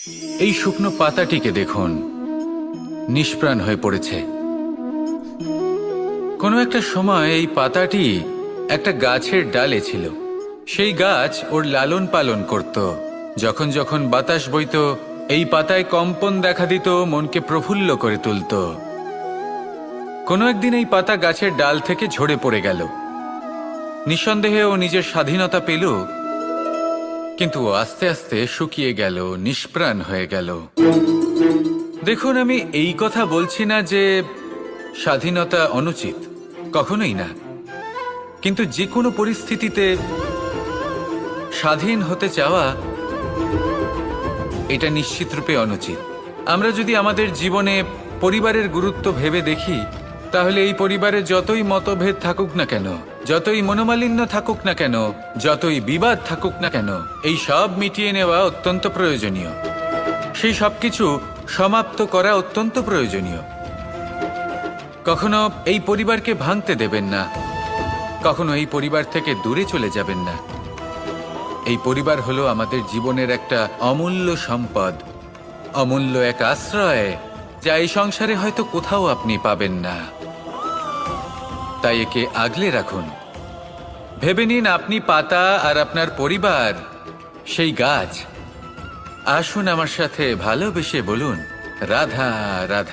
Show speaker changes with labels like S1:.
S1: এই শুকনো পাতাটিকে দেখুন, নিষ্প্রাণ হয়ে পড়েছে। কোনো একটা সময় এই পাতাটি একটা গাছের ডালে ছিল। সেই গাছ ওর লালন পালন করত। যখন যখন বাতাস বইত, এই পাতায় কম্পন দেখা দিত, মনকে প্রফুল্ল করে তুলত। কোনো একদিন এই পাতা গাছের ডাল থেকে ঝরে পড়ে গেল। নিঃসন্দেহে ও নিজের স্বাধীনতা পেল, কিন্তু আস্তে আস্তে শুকিয়ে গেল, নিষ্প্রাণ হয়ে গেল। দেখুন, আমি এই কথা বলছি না যে স্বাধীনতা অনুচিত, কখনোই না। কিন্তু যে কোনো পরিস্থিতিতে স্বাধীন হতে চাওয়া এটা নিশ্চিতরূপে অনুচিত। আমরা যদি আমাদের জীবনে পরিবারের গুরুত্ব ভেবে দেখি, তাহলে এই পরিবারে যতই মতভেদ থাকুক না কেন, যতই মনোমালিন্য থাকুক না কেন, যতই বিবাদ থাকুক না কেন, এই সব মিটিয়ে নেওয়া অত্যন্ত প্রয়োজনীয়। সেই সবকিছু সমাপ্ত করা অত্যন্ত প্রয়োজনীয়। কখনো এই পরিবারকে ভাঙতে দেবেন না, কখনো এই পরিবার থেকে দূরে চলে যাবেন না। এই পরিবার হলো আমাদের জীবনের একটা অমূল্য সম্পদ, অমূল্য এক আশ্রয়, যা এই সংসারে হয়তো কোথাও আপনি পাবেন না। তাই একে আগলে রাখুন। ভেবে নিন আপনি পাতা আর আপনার পরিবার সেই গাছ। আসুন আমার সাথে ভালোবেসে বলুন, রাধা রাধা।